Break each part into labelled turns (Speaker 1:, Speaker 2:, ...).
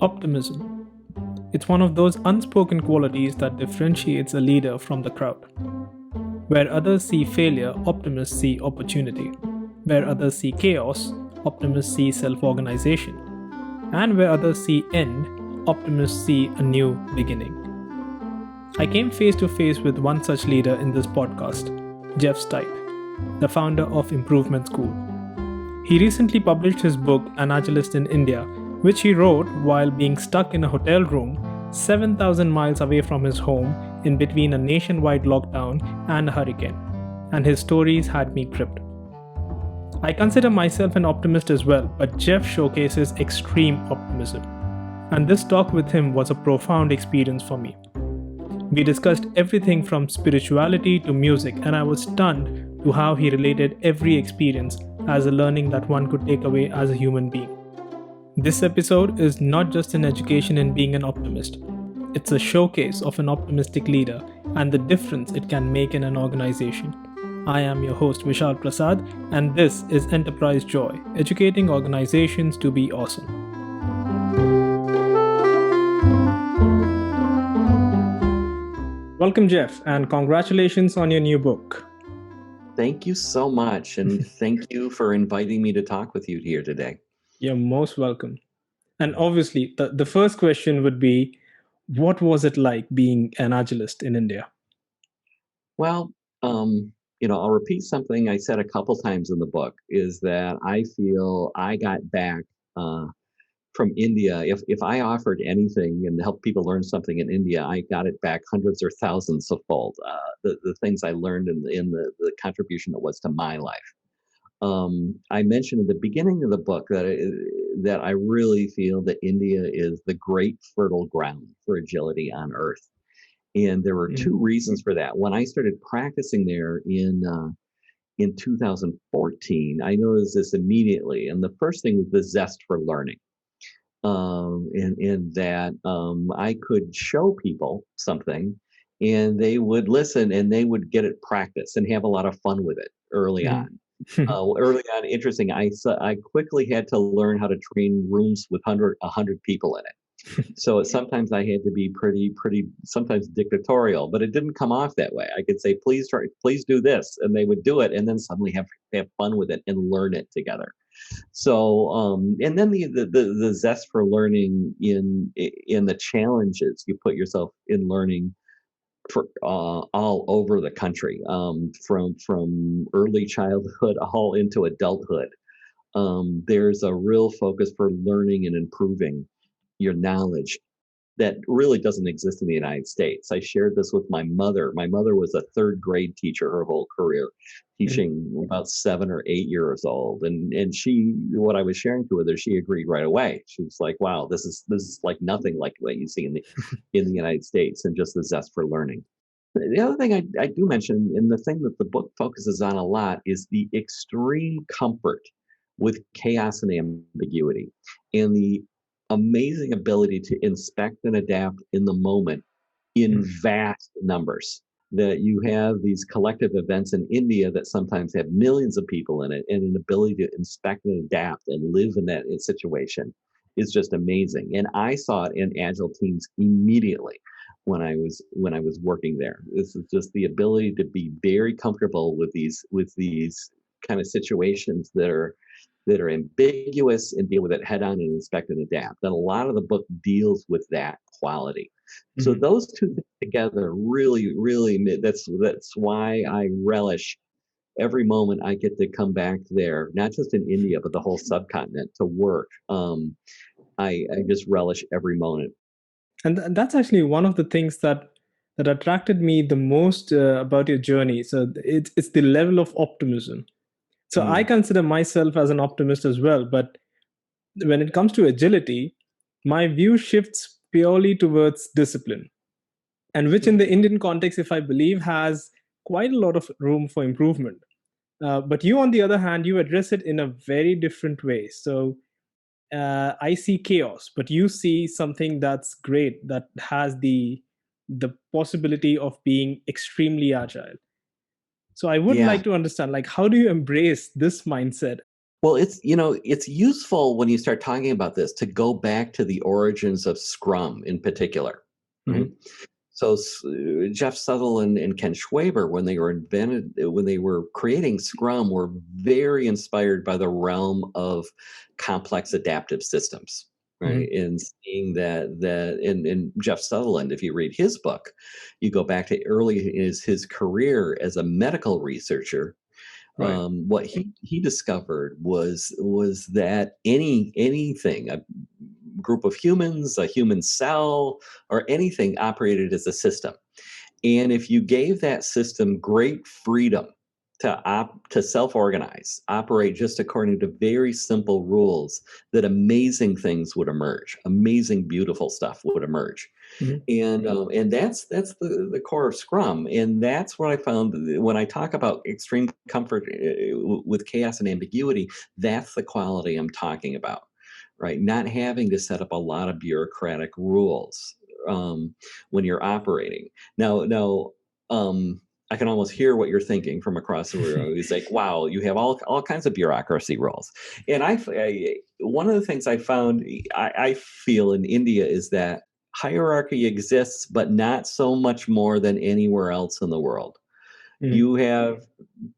Speaker 1: optimism. It's one of those unspoken qualities that differentiates a leader from the crowd. Where others see failure, optimists see opportunity. Where others see chaos, optimists see self-organization. And where others see end, optimists see a new beginning. I came face to face with one such leader in this podcast, Jeff Stuit, the founder of Improvement School. He recently published his book, An Agilist in India, which he wrote while being stuck in a hotel room 7,000 miles away from his home in between a nationwide lockdown and a hurricane. And his stories had me gripped. I consider myself an optimist as well, but Jeff showcases extreme optimism. And this talk with him was a profound experience for me. We discussed everything from spirituality to music, and I was stunned to how he related every experience as a learning that one could take away as a human being. This episode is not just an education in being an optimist. It's a showcase of an optimistic leader and the difference it can make in an organization. I am your host Vishal Prasad, and this is EnterpriseJoy, educating organizations to be awesome. Welcome, Jeff, and congratulations on your new book.
Speaker 2: Thank you so much, and thank you for inviting me to talk with you here today.
Speaker 1: You're most welcome. And obviously, the first question would be, what was it like being an Agilist in India?
Speaker 2: Well, I'll repeat something I said a couple times in the book, is that I feel I got back from India. If I offered anything and helped people learn something in India, I got it back hundreds or thousands of fold. The things I learned in the contribution it was to my life. I mentioned at the beginning of the book that I really feel that India is the great fertile ground for agility on earth. And there were two reasons for that. When I started practicing there in 2014, I noticed this immediately. And the first thing was the zest for learning. And that I could show people something and they would listen and they would get it practiced and have a lot of fun with it early on. Early on, interesting. I quickly had to learn how to train rooms with 100 people in it. So sometimes I had to be pretty, sometimes dictatorial, but it didn't come off that way. I could say, please do this, and they would do it, and then suddenly have fun with it and learn it together. So, and then the zest for learning in the challenges you put yourself in learning for all over the country, from early childhood all into adulthood. There's a real focus for learning and improving your knowledge that really doesn't exist in the United States. I shared this with my mother. My mother was a third grade teacher her whole career, teaching about 7 or 8 years old. And she, what I was sharing to her, she agreed right away. She was like, wow, this is like nothing like what you see in the United States, and just the zest for learning. The other thing I do mention, and the thing that the book focuses on a lot, is the extreme comfort with chaos and ambiguity, and the amazing ability to inspect and adapt in the moment in vast numbers. That you have these collective events in India that sometimes have millions of people in it, and an ability to inspect and adapt and live in that situation is just amazing. And I saw it in Agile teams immediately when I was working there. This is just the ability to be very comfortable with these kind of situations that are ambiguous, and deal with it head on and inspect and adapt. And a lot of the book deals with that quality. So those two things together really, that's why I relish every moment I get to come back there, not just in India, but the whole subcontinent to work. I just relish every moment.
Speaker 1: And that's actually one of the things that attracted me the most about your journey. So it's the level of optimism. So I consider myself as an optimist as well, but when it comes to agility, my view shifts purely towards discipline, and which in the Indian context, if I believe, has quite a lot of room for improvement. But you, on the other hand, you address it in a very different way. So I see chaos, but you see something that's great, that has the possibility of being extremely agile. So I would like to understand, like, how do you embrace this mindset?
Speaker 2: Well, it's useful when you start talking about this to go back to the origins of Scrum in particular, right?
Speaker 1: Mhm.
Speaker 2: So Jeff Sutherland and Ken Schwaber, when they were creating Scrum, were very inspired by the realm of complex adaptive systems, right?
Speaker 1: Mhm.
Speaker 2: And seeing that in Jeff Sutherland, if you read his book, you go back to early in his career as a medical researcher.
Speaker 1: Right.
Speaker 2: What he discovered was that anything, a group of humans, a human cell, or anything operated as a system. And if you gave that system great freedom to self-organize, operate just according to very simple rules, that amazing things would emerge. Amazing, beautiful stuff would emerge.
Speaker 1: Mhm.
Speaker 2: And that's the core of Scrum, and that's what I found when I talk about extreme comfort with chaos and ambiguity. That's the quality I'm talking about, right? Not having to set up a lot of bureaucratic rules when you're operating. Now, I can almost hear what you're thinking from across the room. He's like, "Wow, you have all kinds of bureaucracy rules." And one of the things I feel in India is that hierarchy exists, but not so much more than anywhere else in the world.
Speaker 1: Mhm.
Speaker 2: You have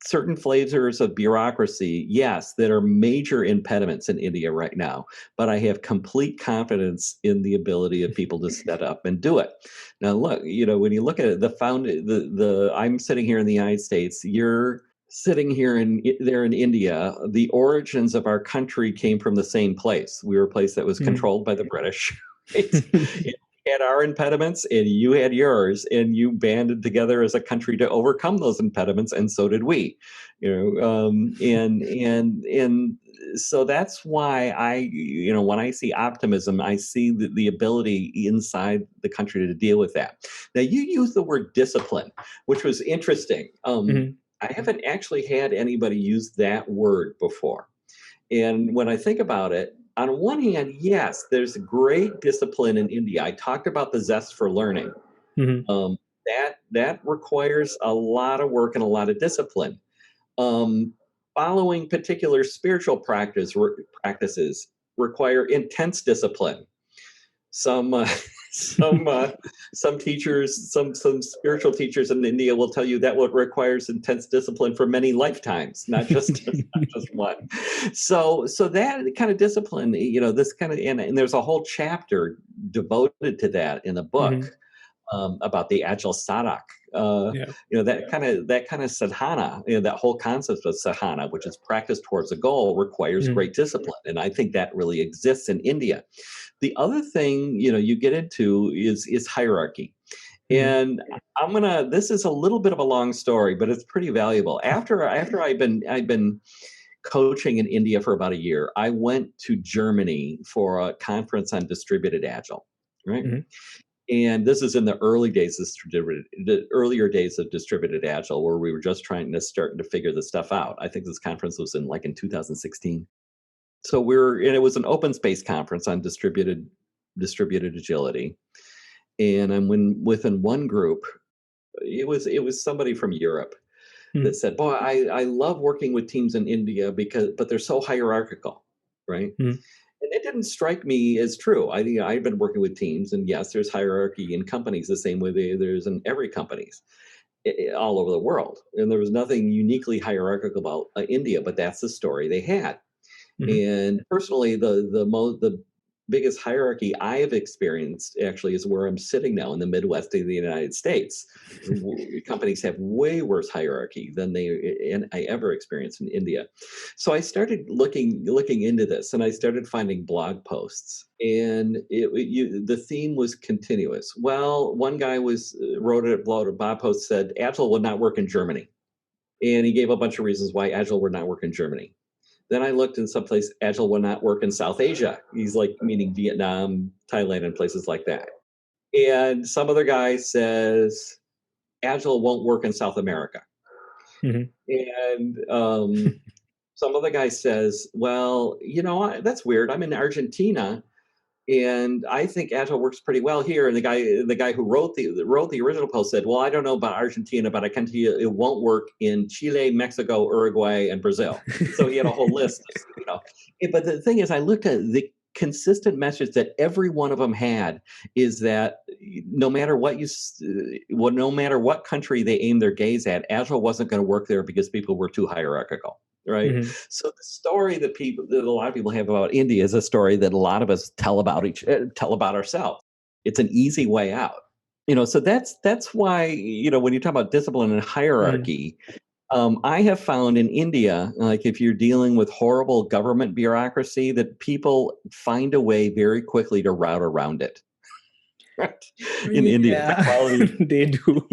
Speaker 2: certain flavors of bureaucracy, yes, that are major impediments in India right now, but I have complete confidence in the ability of people to set up and do it. Now, look, when you look at it, I'm sitting here in the United States, you're sitting here there in India. The origins of our country came from the same place. We were a place that was
Speaker 1: Mhm.
Speaker 2: controlled by the British, right? We had our impediments and you had yours, and you banded together as a country to overcome those impediments, and so did we. And so that's why when I see optimism, I see the ability inside the country to deal with that. Now, you use the word discipline, which was interesting.
Speaker 1: Mhm.
Speaker 2: I haven't actually had anybody use that word before. And when I think about it, on one hand, yes, there's great discipline in India. I talked about the zest for learning.
Speaker 1: Mhm.
Speaker 2: Um, that requires a lot of work and a lot of discipline. Um, Following particular spiritual practices require intense discipline. Some some uh, some teachers, some spiritual teachers in India will tell you that what requires intense discipline for many lifetimes, not just not just one. So that kind of discipline, this kind of and there's a whole chapter devoted to that in the book,
Speaker 1: Mhm.
Speaker 2: about the Agile Sadak. Uh,
Speaker 1: Yeah.
Speaker 2: that kind of sadhana, that whole concept of sadhana, which is practice towards a goal, requires
Speaker 1: Mhm.
Speaker 2: great discipline, and I think that really exists in India. The other thing you get into is hierarchy,
Speaker 1: Mhm.
Speaker 2: and This is a little bit of a long story, but it's pretty valuable. After I've been coaching in India for about a year, I went to Germany for a conference on distributed agile. Right.
Speaker 1: Mhm.
Speaker 2: And this is in the earlier days of distributed agile, where we were just starting to figure this stuff out. I think this conference was in 2016. So and it was an open space conference on distributed agility. And within one group, it was somebody from Europe that
Speaker 1: Mhm.
Speaker 2: said, "Boy, I love working with teams in India but they're so hierarchical, right?"
Speaker 1: Mhm.
Speaker 2: And it didn't strike me as true. I've been working with teams, and yes, there's hierarchy in companies the same way there's in every companies all over the world. And there was nothing uniquely hierarchical about India, but that's the story they had.
Speaker 1: Mhm.
Speaker 2: And personally, the biggest hierarchy I have experienced actually is where I'm sitting now in the Midwest of the United States. Companies have way worse hierarchy than I ever experienced in India. So I started looking into this, and I started finding blog posts, and the theme was continuous. Well, one guy wrote a blog post, said Agile would not work in Germany, and he gave a bunch of reasons why Agile would not work in Germany. Then I looked in someplace, Agile will not work in South Asia. He's like meaning Vietnam, Thailand, and places like that. And some other guy says Agile won't work in South America.
Speaker 1: Mhm.
Speaker 2: And some other guy says, well, that's weird. I'm in Argentina, And I think Agile works pretty well here. And the guy who wrote the original post said, "Well, I don't know about Argentina, but I can tell you it won't work in Chile, Mexico, Uruguay, and Brazil." So he had a whole list of, But the thing is, I looked at the consistent message that every one of them had is that no matter what country they aimed their gaze at, Agile wasn't going to work there because people were too hierarchical. Right.
Speaker 1: Mhm.
Speaker 2: So the story that a lot of people have about India is a story that a lot of us tell about ourselves. It's an easy way out. So that's why, when you talk about discipline and
Speaker 1: Mhm.
Speaker 2: hierarchy, I have found in India, like if you're dealing with horrible government bureaucracy, that people find a way very quickly to route around it. Right. In India, it's a
Speaker 1: Yeah,
Speaker 2: quality.
Speaker 1: they do.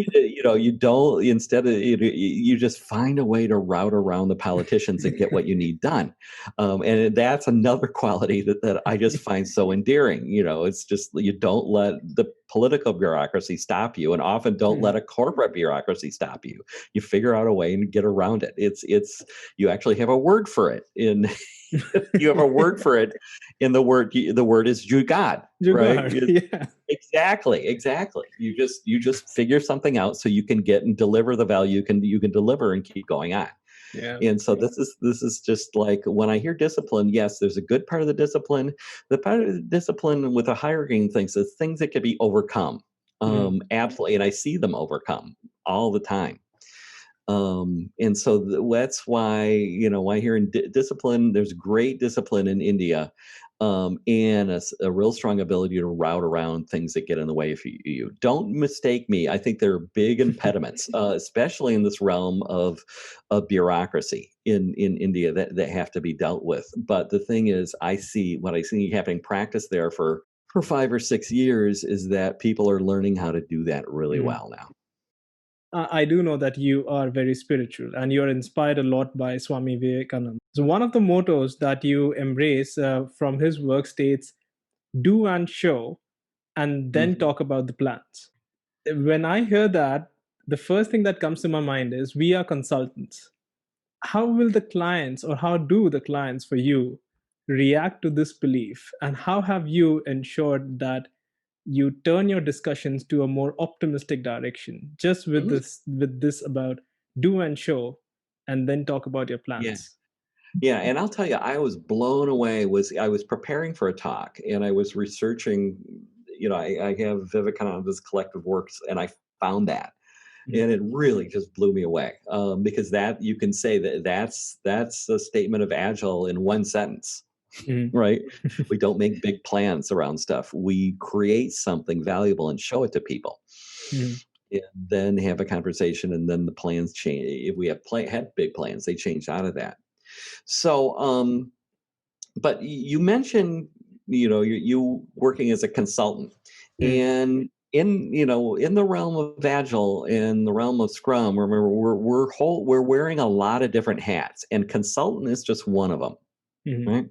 Speaker 2: You don't, instead of, you just find a way to route around the politicians and get what you need done. And that's another quality that I just find so endearing. It's just, you don't let the political bureaucracy stop you, and often don't let
Speaker 1: Mhm.
Speaker 2: a corporate bureaucracy stop you. You figure out a way and get around it. You actually have a word for it you have a word for it in the word is jugaad, right?
Speaker 1: Jugaad, yeah.
Speaker 2: Exactly. You just figure something out so you can get and deliver the value you can deliver and keep going on.
Speaker 1: Yeah.
Speaker 2: And so this is just like, when I hear discipline, yes, there's a good part of the discipline. The part of the discipline with the hierarchy things is things that can be overcome.
Speaker 1: Mhm.
Speaker 2: Absolutely, and I see them overcome all the time. And so that's why, why here in discipline, there's great discipline in India, and a real strong ability to route around things that get in the way. If you don't mistake me, I think there are big impediments, especially in this realm of bureaucracy in India, that have to be dealt with. But the thing is, what I see having practiced there for 5 or 6 years is that people are learning how to do that really
Speaker 1: Mhm.
Speaker 2: well now.
Speaker 1: I do know that you are very spiritual and you're inspired a lot by Swami Vivekananda. So, one of the mottos that you embrace from his work states, do and show, and then
Speaker 2: Mhm.
Speaker 1: talk about the plans. When I hear that, the first thing that comes to my mind is we are consultants. How will the clients, or how do the clients for you, react to this belief? And how have you ensured that you turn your discussions to a more optimistic direction, just with
Speaker 2: Mhm.
Speaker 1: this about do and show, and then talk about your
Speaker 2: Yeah.
Speaker 1: plans?
Speaker 2: Yeah, and I'll tell you, I was blown away. I was preparing for a talk, and I was researching. I have Vivekananda's collective works, and I found that,
Speaker 1: Mhm.
Speaker 2: and it really just blew me away. Because that, you can say that's a statement of Agile in one sentence,
Speaker 1: Mhm.
Speaker 2: right? We don't make big plans around stuff. We create something valuable and show it to people,
Speaker 1: Mhm.
Speaker 2: and then have a conversation, and then the plans change. If we had big plans, they change out of that. So, but you mentioned, you working as a consultant,
Speaker 1: Mhm.
Speaker 2: and in the realm of Agile, in the realm of Scrum, remember, we're wearing a lot of different hats, and consultant is just one of them,
Speaker 1: Mhm.
Speaker 2: right?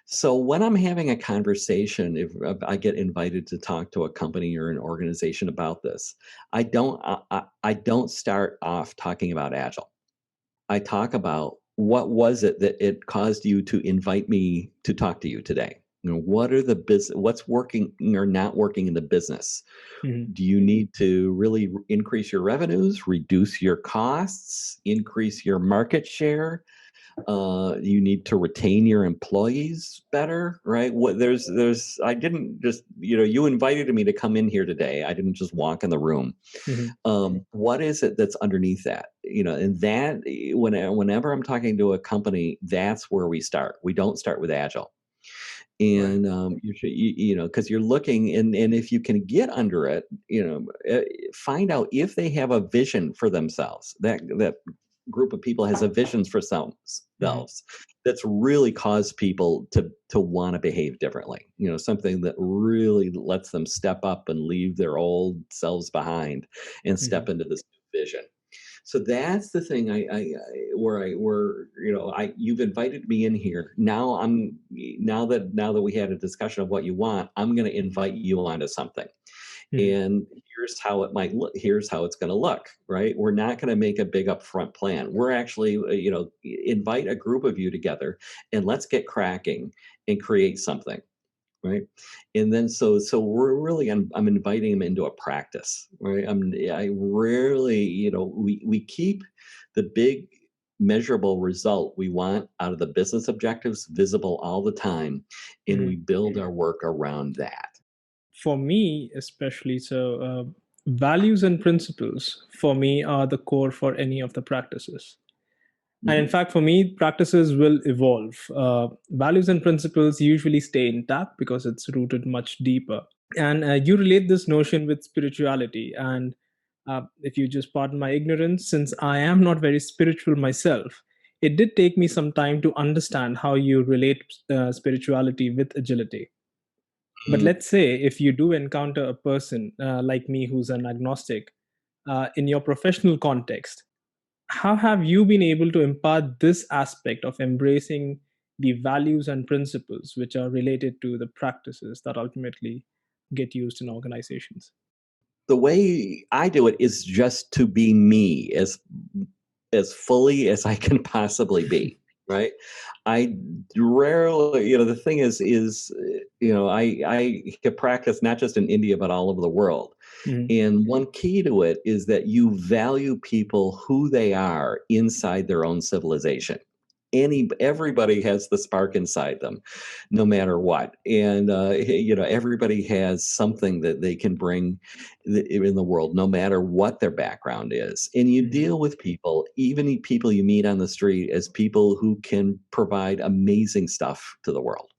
Speaker 2: So when I'm having a conversation, if I get invited to talk to a company or an organization about this, I don't start off talking about Agile. I talk about, what was it that it caused you to invite me to talk to you today? What are the business? What's working or not working in the business?
Speaker 1: Mhm.
Speaker 2: Do you need to really increase your revenues, reduce your costs, increase your market share? You need to retain your employees better, right? I didn't just, you invited me to come in here today. I didn't just walk in the room.
Speaker 1: Mhm.
Speaker 2: What is it that's underneath that? And that, whenever I'm talking to a company, that's where we start. We don't start with Agile.
Speaker 1: Right.
Speaker 2: And because you're looking, and if you can get under it, find out if they have a vision for themselves. That group of people has a vision for
Speaker 1: Mhm.
Speaker 2: themselves that's really caused people to want to behave differently. Something that really lets them step up and leave their old selves behind and step
Speaker 1: Mhm.
Speaker 2: into this new vision. So that's the thing, where you've invited me in here. Now that we had a discussion of what you want, I'm going to invite you onto something.
Speaker 1: Mhm.
Speaker 2: And here's how it might look. Here's how it's going to look, right? We're not going to make a big upfront plan. We're actually, invite a group of you together, and let's get cracking and create something. right? And then so we're really I'm inviting them into a practice, right? I rarely, we keep the big measurable result we want out of the business objectives visible all the time, and we
Speaker 1: Mhm.
Speaker 2: build our work around that.
Speaker 1: For me, especially, values and principles for me are the core for any of the practices. And in
Speaker 2: Mhm.
Speaker 1: fact, for me, practices will evolve. Values and principles usually stay intact because it's rooted much deeper. And you relate this notion with spirituality. And if you just pardon my ignorance, since I am not very spiritual myself, it did take me some time to understand how you relate spirituality with agility. But
Speaker 2: Mm.
Speaker 1: let's say if you do encounter a person like me who's an agnostic in your professional context, how have you been able to impart this aspect of embracing the values and principles which are related to the practices that ultimately get used in organizations?
Speaker 2: The way I do it is just to be me as fully as I can possibly be, right? I rarely, the thing is, I can practice not just in India but all over the world.
Speaker 1: Mhm.
Speaker 2: And one key to it is that you value people who they are inside their own civilization. Everybody has the spark inside them, no matter what, and everybody has something that they can bring in the world, no matter what their background is. And you
Speaker 1: Mhm.
Speaker 2: deal with people, even people you meet on the street, as people who can provide amazing stuff to the world.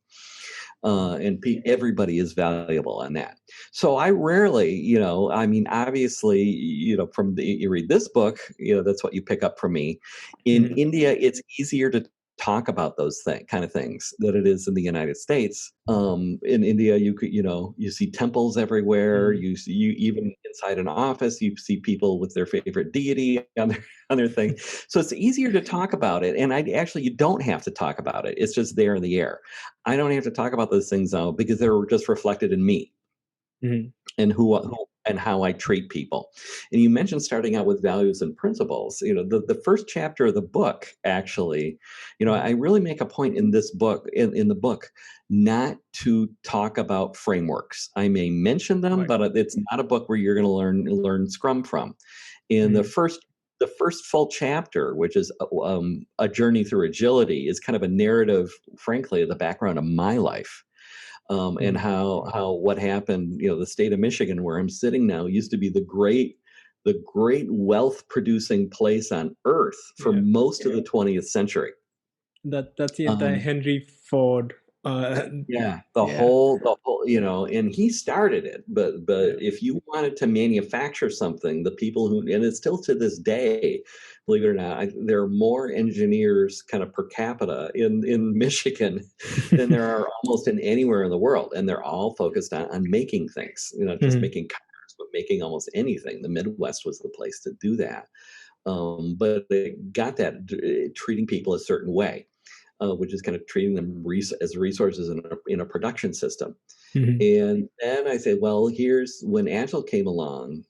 Speaker 2: And everybody is valuable on that. So I rarely, I mean, obviously, from you read this book, that's what you pick up from me. In
Speaker 1: Mhm.
Speaker 2: India, it's easier to talk about those kind of things than it is in the United States. In India, you could, you see temples everywhere.
Speaker 1: Mhm.
Speaker 2: You even inside an office, you see people with their favorite deity on their thing. So it's easier to talk about it. And you don't have to talk about it. It's just there in the air. I don't have to talk about those things now because they're just reflected in me
Speaker 1: Mhm.
Speaker 2: and who and how I treat people. And you mentioned starting out with values and principles. The first chapter of the book, actually,
Speaker 1: Mhm.
Speaker 2: I really make a point in this book, in the book, not to talk about frameworks. I may mention them,
Speaker 1: Right.
Speaker 2: but it's not a book where you're going to learn Scrum from. In
Speaker 1: Mhm.
Speaker 2: the first full chapter, which is a journey through agility, is kind of a narrative, frankly, of the background of my life, and
Speaker 1: Mhm.
Speaker 2: how what happened. The state of Michigan, where I'm sitting now, used to be the great wealth producing place on earth for
Speaker 1: Yeah.
Speaker 2: most of the 20th century.
Speaker 1: That's the entire
Speaker 2: Um,
Speaker 1: Henry Ford.
Speaker 2: Yeah,
Speaker 1: Yeah.
Speaker 2: the whole, and he started it, but
Speaker 1: Yeah.
Speaker 2: if you wanted to manufacture something, the people who, and it's still to this day, believe it or not, there are more engineers kind of per capita in Michigan than there are almost in anywhere in the world, and they're all focused on making things, just
Speaker 1: Mhm.
Speaker 2: making cars, but making almost anything. The Midwest was the place to do that, but they got that treating people a certain way, which is kind of treating them as resources in a production system.
Speaker 1: Mhm.
Speaker 2: And then I say, well, here's when Agile came along.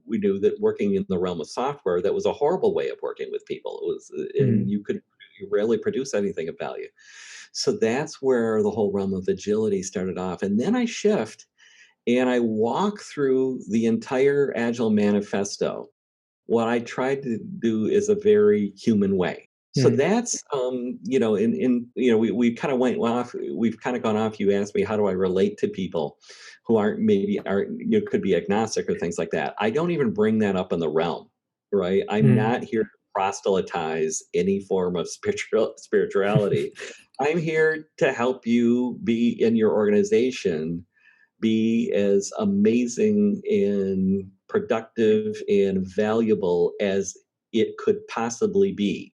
Speaker 2: We knew that working in the realm of software, that was a horrible way of working with people. It was, and
Speaker 1: Mhm.
Speaker 2: you rarely produce anything of value. So that's where the whole realm of agility started off. And then I shift and I walk through the entire Agile manifesto. What I tried to do is a very human way. So
Speaker 1: Mhm.
Speaker 2: that's, we kind of went off. We've kind of gone off. You asked me, how do I relate to people who aren't, could be agnostic or things like that. I don't even bring that up in the realm, right? I'm
Speaker 1: Mhm.
Speaker 2: not here to proselytize any form of spirituality. I'm here to help you be in your organization, be as amazing and productive and valuable as it could possibly be.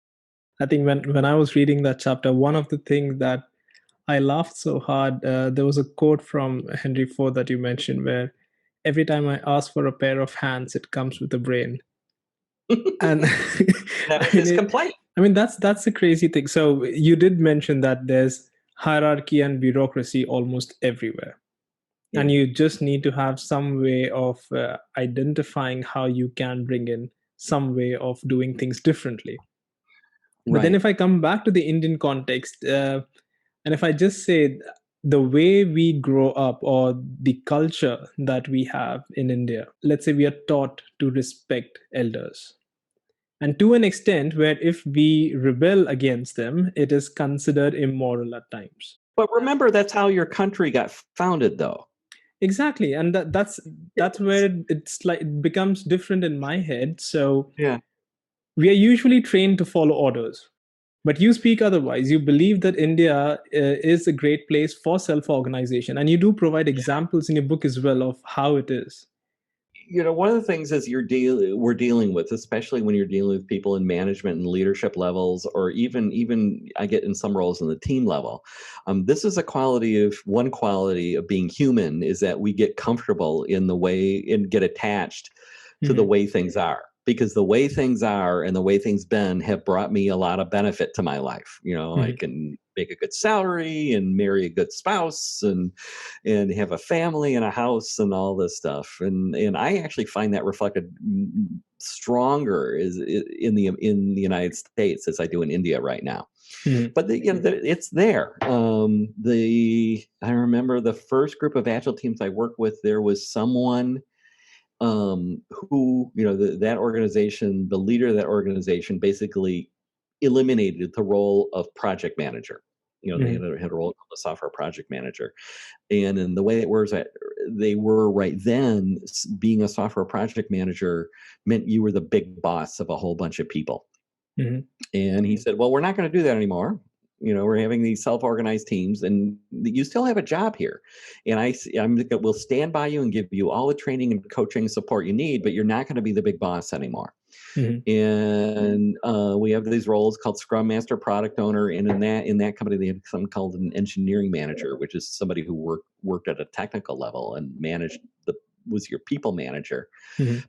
Speaker 1: I think when I was reading that chapter, one of the things that I laughed so hard, there was a quote from Henry Ford that you mentioned where every time I ask for a pair of hands, it comes with a brain. And
Speaker 2: That
Speaker 1: I
Speaker 2: was
Speaker 1: mean,
Speaker 2: his complaint.
Speaker 1: that's the crazy thing. So you did mention that there's hierarchy and bureaucracy almost everywhere,
Speaker 2: Yeah,
Speaker 1: and you just need to have some way of identifying how you can bring in some way of doing things differently. But then
Speaker 2: right.
Speaker 1: if I come back to the Indian context, and if I just say, the way we grow up or the culture that we have in India, let's say we are taught to respect elders. And to an extent where if we rebel against them, it is considered immoral at times.
Speaker 2: But remember, that's how your country got founded, though.
Speaker 1: Exactly. And that's where it's like it becomes different in my head. So
Speaker 2: Yeah.
Speaker 1: we are usually trained to follow orders. But you speak otherwise. You believe that India is a great place for self-organization. And you do provide examples in your book as well of how it is.
Speaker 2: One of the things is we're dealing with, especially when you're dealing with people in management and leadership levels, or even I get in some roles in the team level. This is one quality of being human, is that we get comfortable in the way and get attached to the way things are. Because the way things are and the way things been have brought me a lot of benefit to my life. I can make a good salary and marry a good spouse and have a family and a house and all this stuff. And I actually find that reflected stronger in the United States as I do in India right now. But it's there. I remember the first group of Agile teams I worked with, there was someone who, that organization, the leader of that organization basically eliminated the role of project manager. They had a role called a software project manager. And in the way it was, they were right then, being a software project manager meant you were the big boss of a whole bunch of people. And he said, well, we're not going to do that anymore. We're having these self-organized teams, and you still have a job here. And we'll stand by you and give you all the training and coaching support you need, but you're not going to be the big boss anymore. And we have these roles called Scrum Master, Product Owner, and in that company they had something called an engineering manager, which is somebody who worked at a technical level and was your people manager.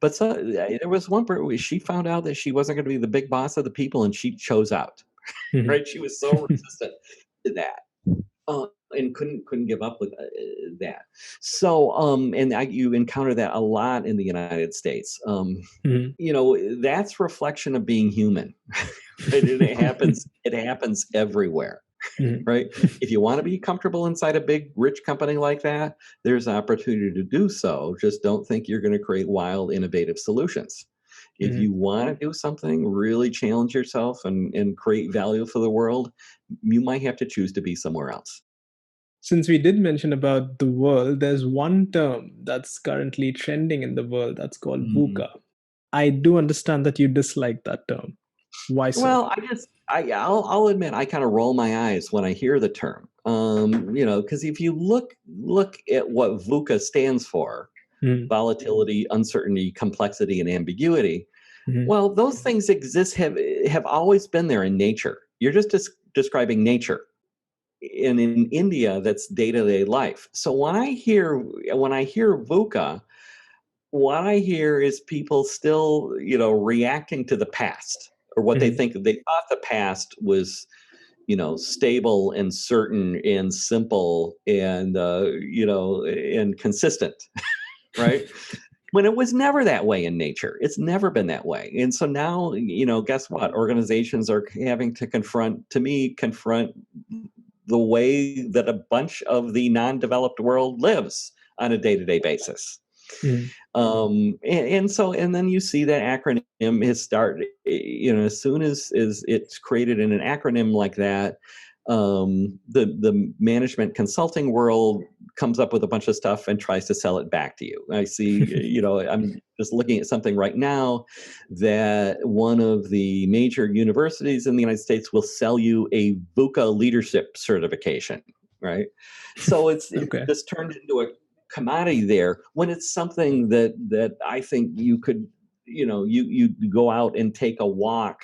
Speaker 2: But there was one part where she found out that she wasn't going to be the big boss of the people, and she chose out. Right? She was so resistant to that, and couldn't give up with that. So, you encounter that a lot in the United States. That's reflection of being human. Right? And it happens. It happens everywhere. Right? If you want to be comfortable inside a big, rich company like that, there's an opportunity to do so. Just don't think you're going to create wild, innovative solutions. If you want to do something, really challenge yourself and create value for the world, you might have to choose to be somewhere else.
Speaker 1: Since we did mention about the world, there's one term that's currently trending in the world that's called VUCA. I do understand that you dislike that term. Why so?
Speaker 2: Well, I'll admit I kind of roll my eyes when I hear the term. Because if you look at what VUCA stands for, volatility, uncertainty, complexity, and ambiguity. Well, those things have always been there in nature. You're just describing nature. And in India, that's day-to-day life. So when I hear VUCA, what I hear is people still, reacting to the past, or what they thought the past was, stable and certain and simple and and consistent. Right? When it was never that way in nature. It's never been that way. And so now, guess what? Organizations are having to confront the way that a bunch of the non-developed world lives on a day-to-day basis. And then you see that acronym has started, as soon as it's created in an acronym like that, the management consulting world comes up with a bunch of stuff and tries to sell it back to you. I see, I'm just looking at something right now that one of the major universities in the United States will sell you a VUCA leadership certification, right? So it's just turned into a commodity there, when it's something that I think you could, you go out and take a walk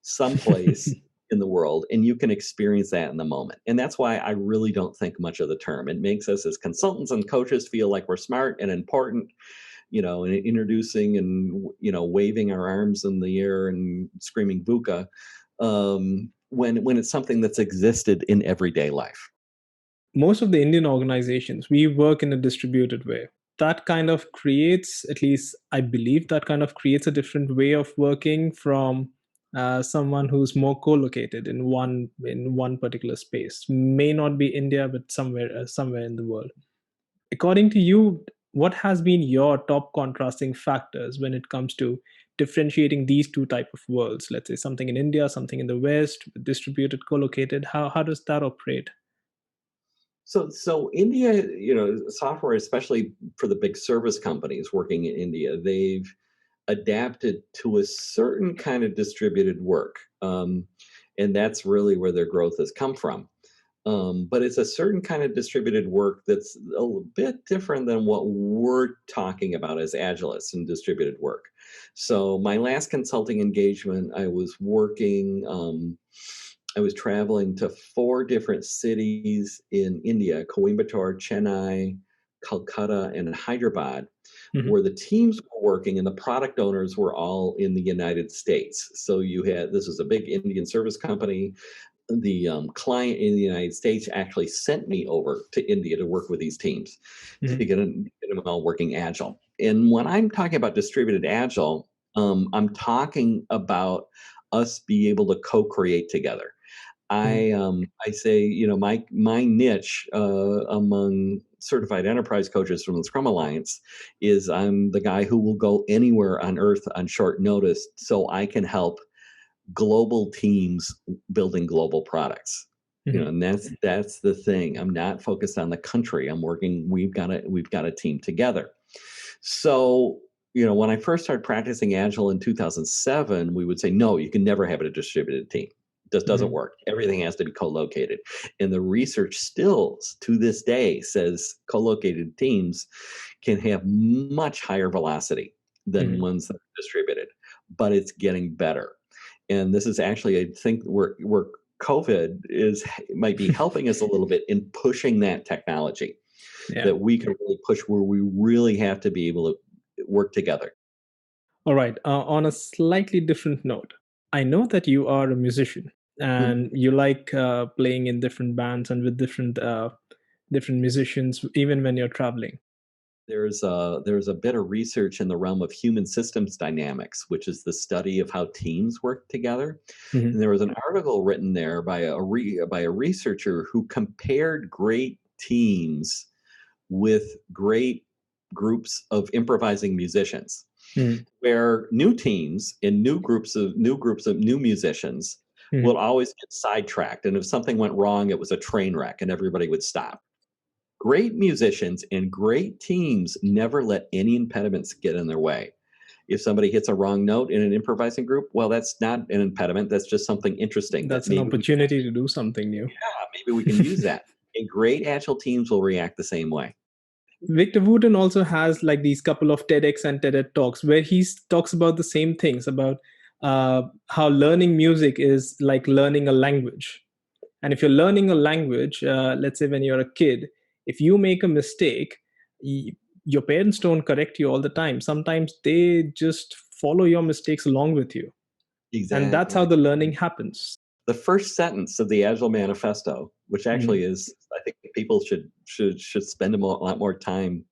Speaker 2: someplace in the world and you can experience that in the moment. And that's why I really don't think much of the term. It makes us as consultants and coaches feel like we're smart and important, and introducing and, waving our arms in the air and screaming VUCA, when it's something that's existed in everyday life.
Speaker 1: Most of the Indian organizations, we work in a distributed way. That kind of creates, at least I believe, that kind of creates a different way of working from someone who's more co-located in one particular space. May not be India, but somewhere in the world. According to you, what has been your top contrasting factors when it comes to differentiating these two type of worlds? Let's say something in India, something in the West, distributed, co-located. How does that operate?
Speaker 2: So India, software, especially for the big service companies working in India, they've adapted to a certain kind of distributed work, and that's really where their growth has come from. But it's a certain kind of distributed work that's a little bit different than what we're talking about as agilists and distributed work. So my last consulting engagement, I was traveling to 4 different cities in India: Coimbatore, Chennai, Calcutta, and Hyderabad,
Speaker 1: Mhm.
Speaker 2: where the teams were working and the product owners were all in the United States. So this was a big Indian service company. The client in the United States actually sent me over to India to work with these teams to
Speaker 1: Mhm.
Speaker 2: get them all working agile. And when I'm talking about distributed agile, I'm talking about us be able to co-create together.
Speaker 1: Mhm.
Speaker 2: I say, my niche among certified enterprise coaches from the Scrum Alliance is I'm the guy who will go anywhere on earth on short notice so I can help global teams building global products.
Speaker 1: Mhm.
Speaker 2: And that's the thing. I'm not focused on the country. We've got a team together. So, when I first started practicing Agile in 2007, we would say, no, you can never have a distributed team. It just doesn't
Speaker 1: Mhm.
Speaker 2: work. Everything has to be co-located. And the research still to this day says co-located teams can have much higher velocity than
Speaker 1: Mhm.
Speaker 2: ones that are distributed, but it's getting better. And this is actually, I think, where COVID might be helping us a little bit in pushing that technology,
Speaker 1: Yeah.
Speaker 2: that we can really push where we really have to be able to work together.
Speaker 1: All right. On a slightly different note, I know that you are a musician
Speaker 2: Mhm.
Speaker 1: and you like playing in different bands and with different musicians, even when you're traveling.
Speaker 2: There's a bit of research in the realm of human systems dynamics, which is the study of how teams work together.
Speaker 1: Mhm.
Speaker 2: And there was an article written there by by a researcher who compared great teams with great groups of improvising musicians,
Speaker 1: Mhm.
Speaker 2: where new teams and new groups of new musicians will
Speaker 1: Mhm.
Speaker 2: always get sidetracked, and if something went wrong, it was a train wreck and everybody would stop. Great musicians and great teams never let any impediments get in their way. If somebody hits a wrong note in an improvising group, well, that's not an impediment. That's just something interesting that
Speaker 1: That's an opportunity to do something new.
Speaker 2: maybe we can use that. And great agile teams will react the same way.
Speaker 1: Victor Wooten also has like these couple of TEDx and TED talks where he talks about the same things about how learning music is like learning a language. And if you're learning a language, let's say when you're a kid, if you make a mistake, your parents don't correct you all the time. Sometimes they just follow your mistakes along with you. And that's how
Speaker 2: Exactly.
Speaker 1: the learning happens.
Speaker 2: The first sentence of the Agile Manifesto, which
Speaker 1: Mhm.
Speaker 2: actually is, I think people should spend lot more time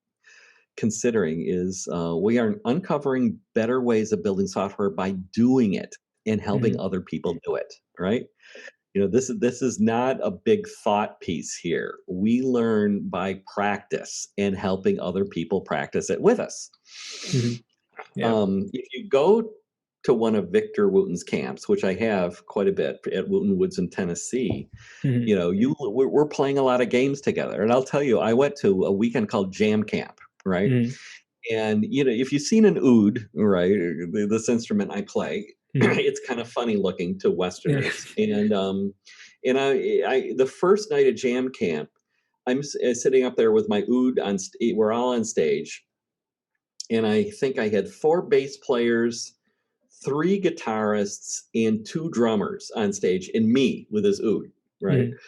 Speaker 2: considering, is we are uncovering better ways of building software by doing it and helping
Speaker 1: Mhm.
Speaker 2: other people do it. Right? This is not a big thought piece here. We learn by practice and helping other people practice it with us.
Speaker 1: Mhm. Yeah.
Speaker 2: If you go to one of Victor Wooten's camps, which I have quite a bit at Wooten Woods in Tennessee,
Speaker 1: Mhm.
Speaker 2: we're playing a lot of games together. And I'll tell you, I went to a weekend called Jam Camp, right?
Speaker 1: Mhm.
Speaker 2: And if you've seen an oud, right, this instrument I play,
Speaker 1: Mhm.
Speaker 2: it's kind of funny looking to
Speaker 1: Yeah.
Speaker 2: Westerners. And the first night at Jam Camp, sitting up there with my oud we're all on stage, and I think I had 4 bass players, 3 guitarists, and 2 drummers on stage, and me with his oud, right?
Speaker 1: Mhm.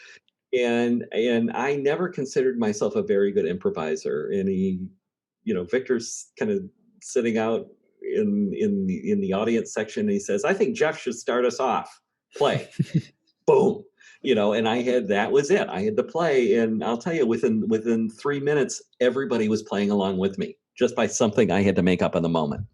Speaker 2: And I never considered myself a very good improviser. And Victor's kind of sitting out in the audience section, and he says, "I think Jeff should start us off. Play." Boom. And that was it. I had to play, and I'll tell you, within 3 minutes, everybody was playing along with me. just by something I had to make up in the moment.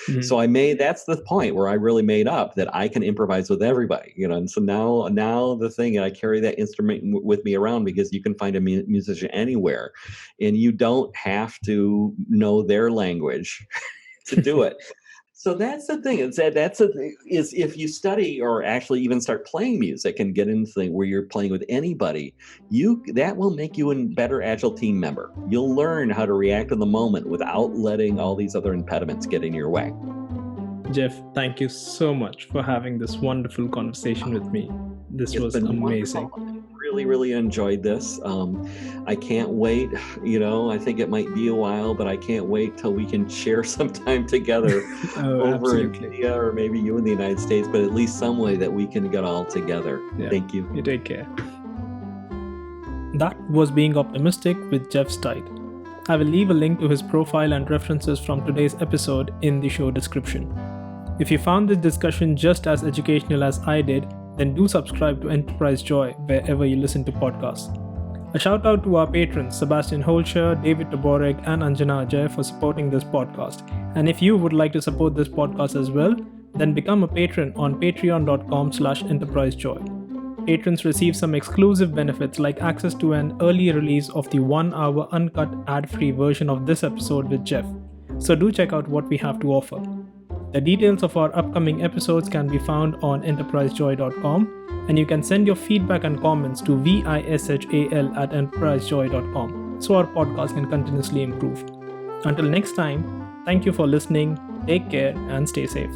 Speaker 1: Mhm.
Speaker 2: So that's the point where I really made up that I can improvise with everybody, and so now the thing, I carry that instrument with me around because you can find a musician anywhere, and you don't have to know their language to do it. So that's the thing. Is if you study or actually even start playing music and get into the thing where you're playing with anybody, that will make you a better Agile team member. You'll learn how to react in the moment without letting all these other impediments get in your way.
Speaker 1: Jeff, thank you so much for having this wonderful conversation with me. This was amazing.
Speaker 2: Wonderful. Really, really enjoyed this. I can't wait. I think it might be a while, but I can't wait till we can share some time together over in India, or maybe you in the United States, but at least some way that we can get all together. Yeah. Thank you.
Speaker 1: You take care. That was Being Optimistic with Jeff Stuit. I will leave a link to his profile and references from today's episode in the show description. If you found this discussion just as educational as I did, then do subscribe to EnterpriseJoy wherever you listen to podcasts. A shout out to our patrons Sebastian Holscher, David Taborek, and Anjana Ajay for supporting this podcast. And if you would like to support this podcast as well, then become a patron on patreon.com/enterprisejoy. Patrons receive some exclusive benefits like access to an early release of the 1-hour uncut ad-free version of this episode with Jeff. So do check out what we have to offer. The details of our upcoming episodes can be found on enterprisejoy.com, and you can send your feedback and comments to vishal@enterprisejoy.com so our podcast can continuously improve. Until next time, thank you for listening, take care, and stay safe.